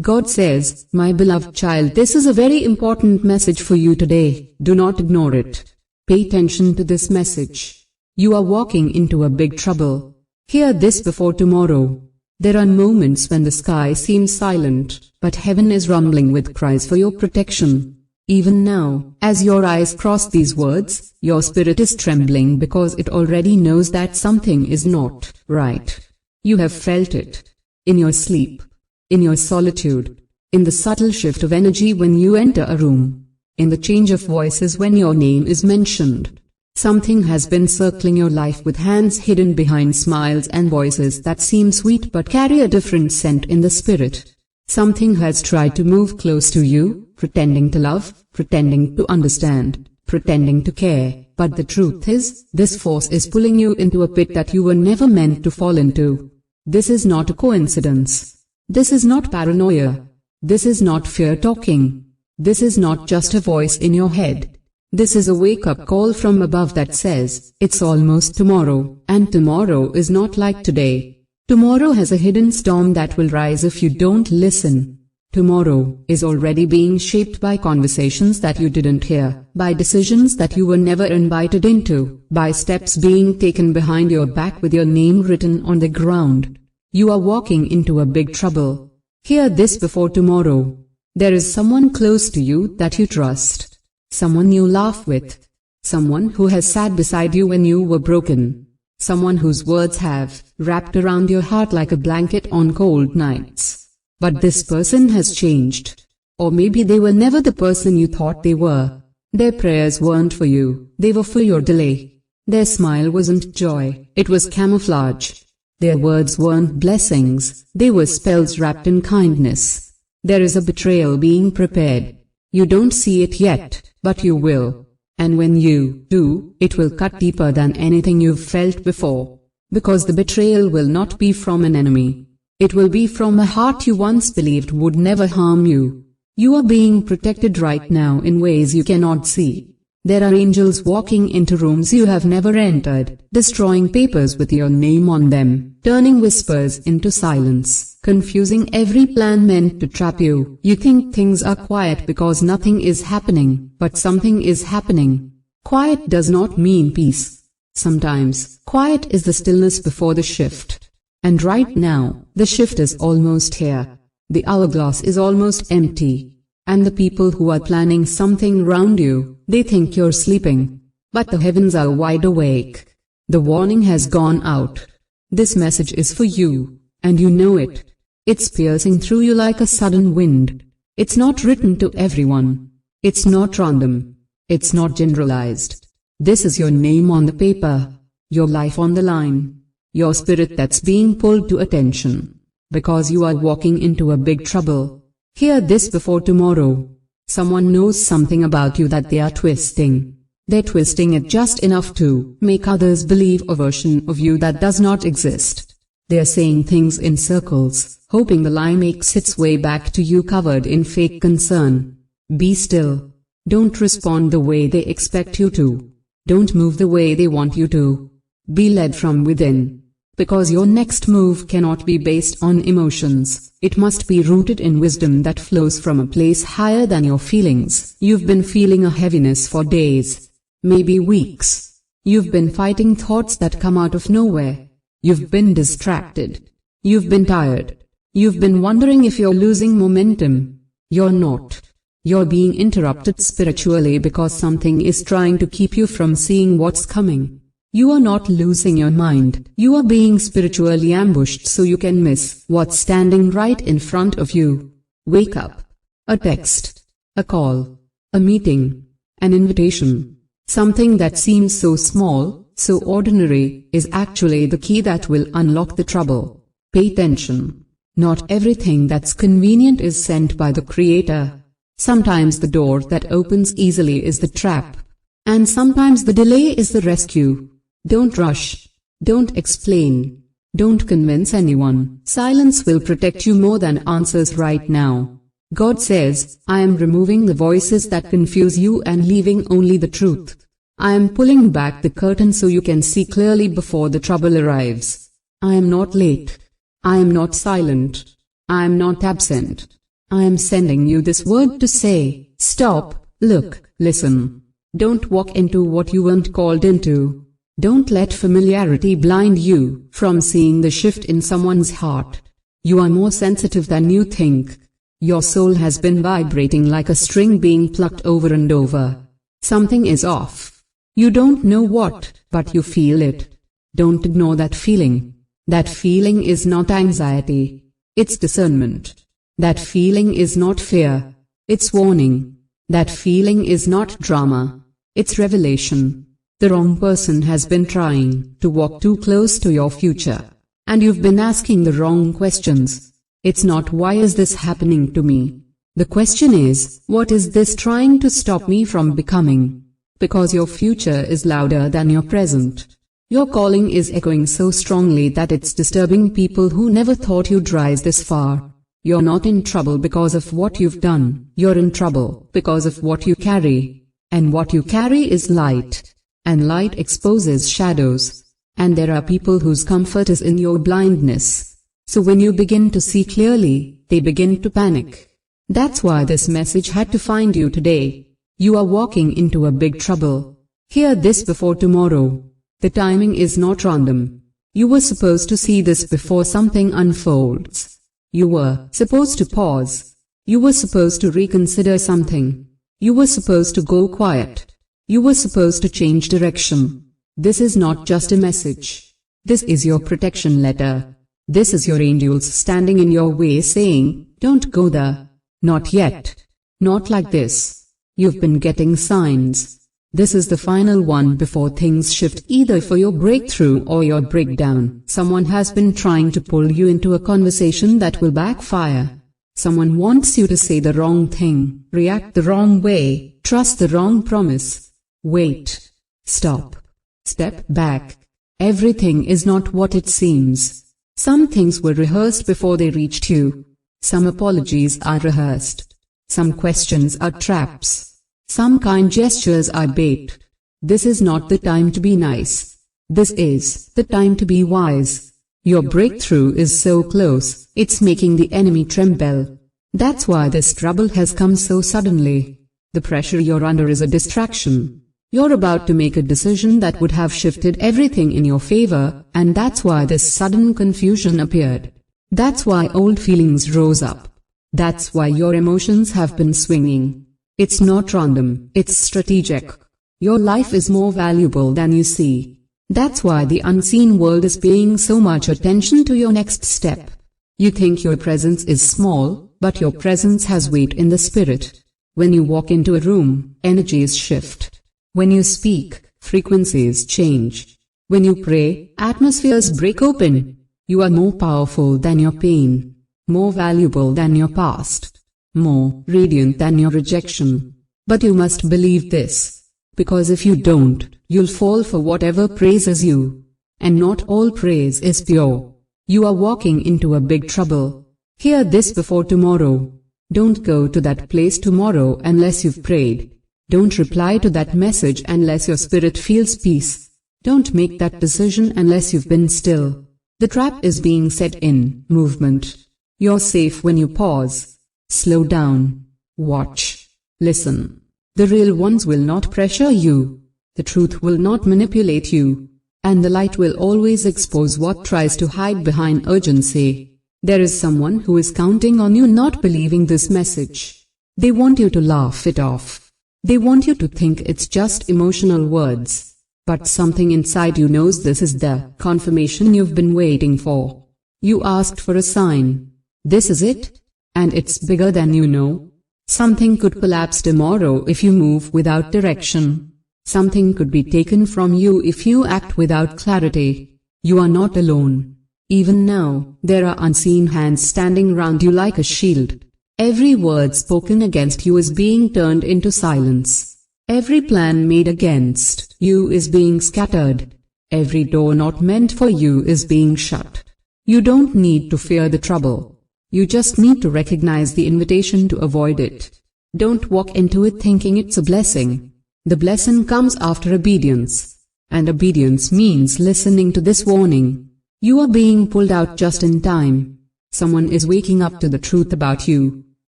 God says, my beloved child, this is a very important message for you today. Do not ignore it. Pay attention to this message. You are walking into a big trouble. Hear this before tomorrow. There are moments when the sky seems silent, but heaven is rumbling with cries for your protection. Even now, as your eyes cross these words, your spirit is trembling because it already knows that something is not right. You have felt it. In your sleep. In your solitude. In the subtle shift of energy when you enter a room. In the change of voices when your name is mentioned. Something has been circling your life with hands hidden behind smiles and voices that seem sweet but carry a different scent in the spirit. Something has tried to move close to you, pretending to love, pretending to understand, pretending to care, but the truth is, this force is pulling you into a pit that you were never meant to fall into. This is not a coincidence. This is not paranoia. This is not fear talking. This is not just a voice in your head. This is a wake-up call from above that says, it's almost tomorrow, and tomorrow is not like today. Tomorrow has a hidden storm that will rise if you don't listen. Tomorrow is already being shaped by conversations that you didn't hear, by decisions that you were never invited into, by steps being taken behind your back with your name written on the ground. You are walking into a big trouble. Hear this before tomorrow. There is someone close to you that you trust. Someone you laugh with. Someone who has sat beside you when you were broken. Someone whose words have wrapped around your heart like a blanket on cold nights. But this person has changed. Or maybe they were never the person you thought they were. Their prayers weren't for you, they were for your delay. Their smile wasn't joy, it was camouflage. Their words weren't blessings, they were spells wrapped in kindness. There is a betrayal being prepared. You don't see it yet, but you will. And when you do, it will cut deeper than anything you've felt before. Because the betrayal will not be from an enemy. It will be from a heart you once believed would never harm you. You are being protected right now in ways you cannot see. There are angels walking into rooms you have never entered, destroying papers with your name on them, turning whispers into silence, confusing every plan meant to trap you. You think things are quiet because nothing is happening, but something is happening. Quiet does not mean peace. Sometimes, quiet is the stillness before the shift. And right now, the shift is almost here. The hourglass is almost empty. And the people who are planning something round you, they think you're sleeping. But the heavens are wide awake. The warning has gone out. This message is for you, and you know it. It's piercing through you like a sudden wind. It's not written to everyone. It's not random. It's not generalized. This is your name on the paper. Your life on the line. Your spirit that's being pulled to attention. Because you are walking into a big trouble. Hear this before tomorrow. Someone knows something about you that they are twisting. They're twisting it just enough to make others believe a version of you that does not exist. They're saying things in circles, hoping the lie makes its way back to you covered in fake concern. Be still. Don't respond the way they expect you to. Don't move the way they want you to. Be led from within. Because your next move cannot be based on emotions, it must be rooted in wisdom that flows from a place higher than your feelings. You've been feeling a heaviness for days, maybe weeks. You've been fighting thoughts that come out of nowhere. You've been distracted. You've been tired. You've been wondering if you're losing momentum. You're not. You're being interrupted spiritually because something is trying to keep you from seeing what's coming. You are not losing your mind, you are being spiritually ambushed so you can miss what's standing right in front of you. Wake up. A text. A call. A meeting. An invitation. Something that seems so small, so ordinary, is actually the key that will unlock the trouble. Pay attention. Not everything that's convenient is sent by the Creator. Sometimes the door that opens easily is the trap. And sometimes the delay is the rescue. Don't rush. Don't explain. Don't convince anyone. Silence will protect you more than answers right now. God says, I am removing the voices that confuse you and leaving only the truth. I am pulling back the curtain so you can see clearly before the trouble arrives. I am not late. I am not silent. I am not absent. I am sending you this word to say, stop, look, listen. Don't walk into what you weren't called into. Don't let familiarity blind you from seeing the shift in someone's heart. You are more sensitive than you think. Your soul has been vibrating like a string being plucked over and over. Something is off. You don't know what, but you feel it. Don't ignore that feeling. That feeling is not anxiety. It's discernment. That feeling is not fear. It's warning. That feeling is not drama. It's revelation. The wrong person has been trying to walk too close to your future. And you've been asking the wrong questions. It's not why is this happening to me. The question is, what is this trying to stop me from becoming? Because your future is louder than your present. Your calling is echoing so strongly that it's disturbing people who never thought you'd rise this far. You're not in trouble because of what you've done. You're in trouble because of what you carry. And what you carry is light. And light exposes shadows. And there are people whose comfort is in your blindness. So when you begin to see clearly, they begin to panic. That's why this message had to find you today. You are walking into a big trouble. Hear this before tomorrow. The timing is not random. You were supposed to see this before something unfolds. You were supposed to pause. You were supposed to reconsider something. You were supposed to go quiet. You were supposed to change direction. This is not just a message. This is your protection letter. This is your angels standing in your way saying, don't go there. Not yet. Not like this. You've been getting signs. This is the final one before things shift either for your breakthrough or your breakdown. Someone has been trying to pull you into a conversation that will backfire. Someone wants you to say the wrong thing, react the wrong way, trust the wrong promise. Wait. Stop. Step back. Everything is not what it seems. Some things were rehearsed before they reached you. Some apologies are rehearsed. Some questions are traps. Some kind gestures are bait. This is not the time to be nice. This is the time to be wise. Your breakthrough is so close, it's making the enemy tremble. That's why this trouble has come so suddenly. The pressure you're under is a distraction. You're about to make a decision that would have shifted everything in your favor, and that's why this sudden confusion appeared. That's why old feelings rose up. That's why your emotions have been swinging. It's not random, it's strategic. Your life is more valuable than you see. That's why the unseen world is paying so much attention to your next step. You think your presence is small, but your presence has weight in the spirit. When you walk into a room, energies shift. When you speak, frequencies change. When you pray, atmospheres break open. You are more powerful than your pain, more valuable than your past, more radiant than your rejection. But you must believe this. Because if you don't, you'll fall for whatever praises you. And not all praise is pure. You are walking into a big trouble. Hear this before tomorrow. Don't go to that place tomorrow unless you've prayed. Don't reply to that message unless your spirit feels peace. Don't make that decision unless you've been still. The trap is being set in movement. You're safe when you pause. Slow down. Watch. Listen. The real ones will not pressure you. The truth will not manipulate you. And the light will always expose what tries to hide behind urgency. There is someone who is counting on you not believing this message. They want you to laugh it off. They want you to think it's just emotional words. But something inside you knows this is the confirmation you've been waiting for. You asked for a sign. This is it? And it's bigger than you know. Something could collapse tomorrow if you move without direction. Something could be taken from you if you act without clarity. You are not alone. Even now, there are unseen hands standing round you like a shield. Every word spoken against you is being turned into silence. Every plan made against you is being scattered. Every door not meant for you is being shut. You don't need to fear the trouble. You just need to recognize the invitation to avoid it. Don't walk into it thinking it's a blessing. The blessing comes after obedience. And obedience means listening to this warning. You are being pulled out just in time. Someone is waking up to the truth about you.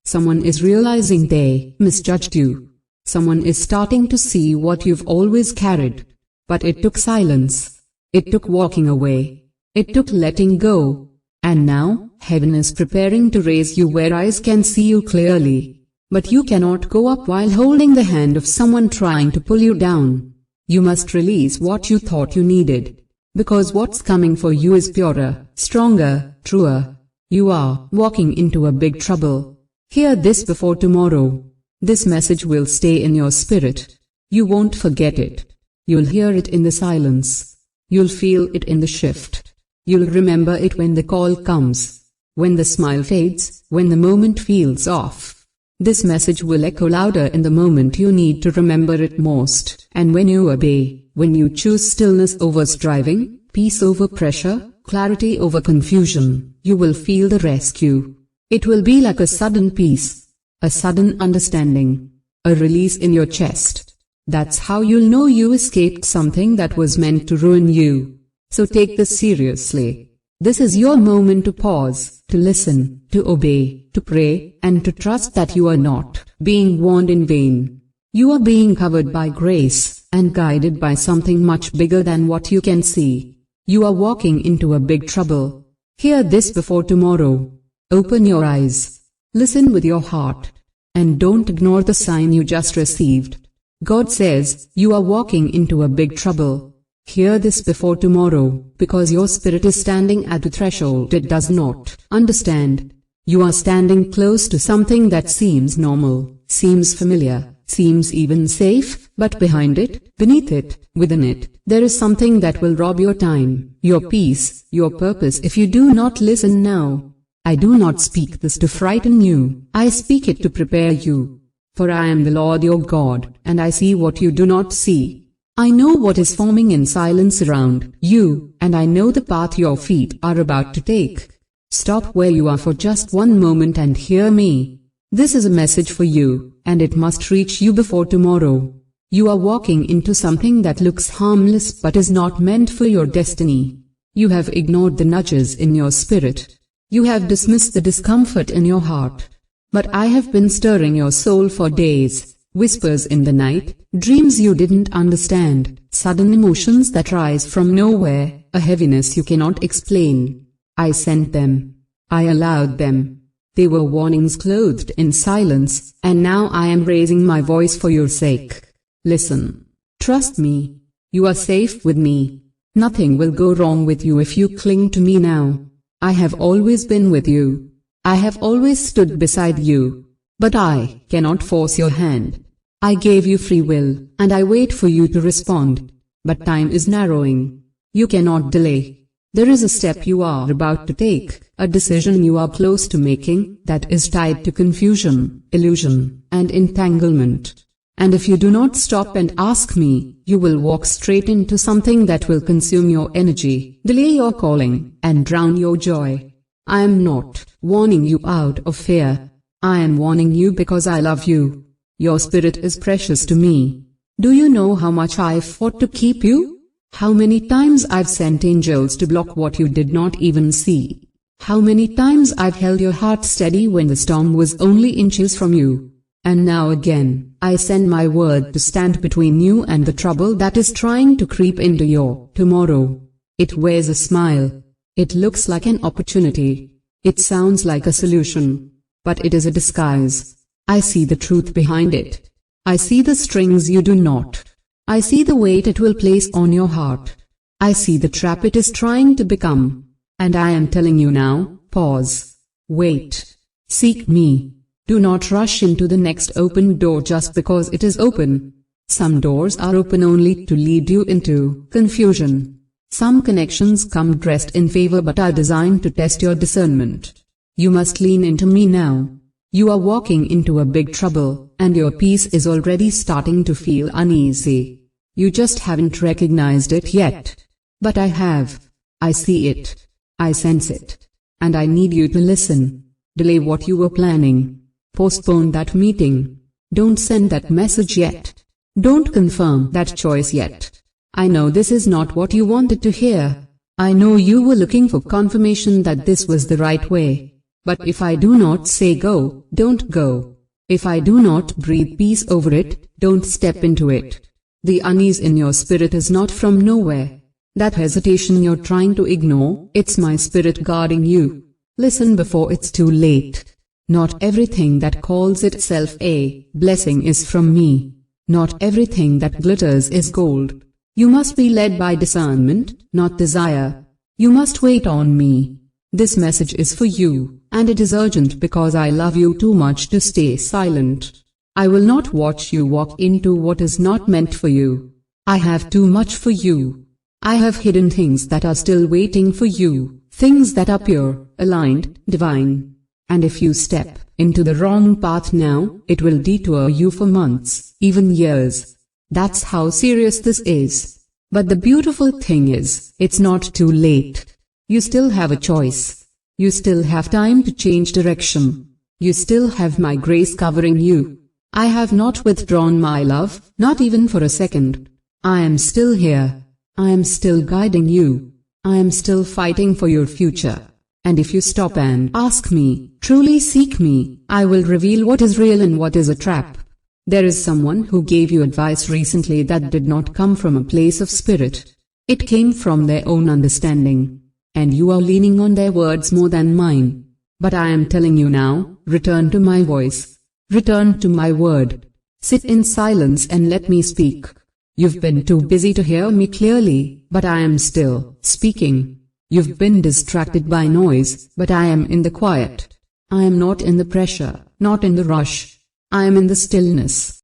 Someone is realizing they misjudged you. Someone is starting to see what you've always carried. But it took silence. It took walking away. It took letting go. And now, heaven is preparing to raise you where eyes can see you clearly. But you cannot go up while holding the hand of someone trying to pull you down. You must release what you thought you needed. Because what's coming for you is purer, stronger, truer. You are walking into a big trouble. Hear this before tomorrow. This message will stay in your spirit. You won't forget it. You'll hear it in the silence. You'll feel it in the shift. You'll remember it when the call comes. When the smile fades, when the moment feels off. This message will echo louder in the moment you need to remember it most. And when you obey, when you choose stillness over striving, peace over pressure, clarity over confusion, you will feel the rescue. It will be like a sudden peace, a sudden understanding, a release in your chest. That's how you'll know you escaped something that was meant to ruin you. So take this seriously. This is your moment to pause, to listen, to obey, to pray, and to trust that you are not being warned in vain. You are being covered by grace, and guided by something much bigger than what you can see. You are walking into a big trouble. Hear this before tomorrow. Open your eyes. Listen with your heart. And don't ignore the sign you just received. God says, you are walking into a big trouble. Hear this before tomorrow, because your spirit is standing at the threshold it does not understand. You are standing close to something that seems normal, seems familiar, seems even safe, but behind it, beneath it, within it, there is something that will rob your time, your peace, your purpose if you do not listen now. I do not speak this to frighten you, I speak it to prepare you. For I am the Lord your God, and I see what you do not see. I know what is forming in silence around you, and I know the path your feet are about to take. Stop where you are for just one moment and hear me. This is a message for you, and it must reach you before tomorrow. You are walking into something that looks harmless but is not meant for your destiny. You have ignored the nudges in your spirit. You have dismissed the discomfort in your heart. But I have been stirring your soul for days, whispers in the night, dreams you didn't understand, sudden emotions that rise from nowhere, a heaviness you cannot explain. I sent them. I allowed them. They were warnings clothed in silence, and now I am raising my voice for your sake. Listen. Trust me. You are safe with me. Nothing will go wrong with you if you cling to me now. I have always been with you. I have always stood beside you. But I cannot force your hand. I gave you free will, and I wait for you to respond. But time is narrowing. You cannot delay. There is a step you are about to take, a decision you are close to making, that is tied to confusion, illusion, and entanglement. And if you do not stop and ask me, you will walk straight into something that will consume your energy, delay your calling, and drown your joy. I am not warning you out of fear. I am warning you because I love you. Your spirit is precious to me. Do you know how much I've fought to keep you? How many times I've sent angels to block what you did not even see? How many times I've held your heart steady when the storm was only inches from you? And now again, I send my word to stand between you and the trouble that is trying to creep into your tomorrow. It wears a smile. It looks like an opportunity. It sounds like a solution. But it is a disguise. I see the truth behind it. I see the strings you do not. I see the weight it will place on your heart. I see the trap it is trying to become. And I am telling you now, pause. Wait. Seek me. Do not rush into the next open door just because it is open. Some doors are open only to lead you into confusion. Some connections come dressed in favor but are designed to test your discernment. You must lean into me now. You are walking into a big trouble, and your peace is already starting to feel uneasy. You just haven't recognized it yet. But I have. I see it. I sense it. And I need you to listen. Delay what you were planning. Postpone that meeting. Don't send that message yet. Don't confirm that choice yet. I know this is not what you wanted to hear. I know you were looking for confirmation that this was the right way. But if I do not say go, don't go. If I do not breathe peace over it, don't step into it. The unease in your spirit is not from nowhere. That hesitation you're trying to ignore, it's my spirit guarding you. Listen before it's too late. Not everything that calls itself a blessing is from me. Not everything that glitters is gold. You must be led by discernment, not desire. You must wait on me. This message is for you, and it is urgent because I love you too much to stay silent. I will not watch you walk into what is not meant for you. I have too much for you. I have hidden things that are still waiting for you, things that are pure, aligned, divine. And if you step into the wrong path now, it will detour you for months, even years. That's how serious this is. But the beautiful thing is, it's not too late. You still have a choice. You still have time to change direction. You still have my grace covering you. I have not withdrawn my love, not even for a second. I am still here. I am still guiding you. I am still fighting for your future. And if you stop and ask me, truly seek me, I will reveal what is real and what is a trap. There is someone who gave you advice recently that did not come from a place of spirit. It came from their own understanding. And you are leaning on their words more than mine. But I am telling you now, return to my voice. Return to my word. Sit in silence and let me speak. You've been too busy to hear me clearly, but I am still speaking. You've been distracted by noise, but I am in the quiet. I am not in the pressure, not in the rush. I am in the stillness.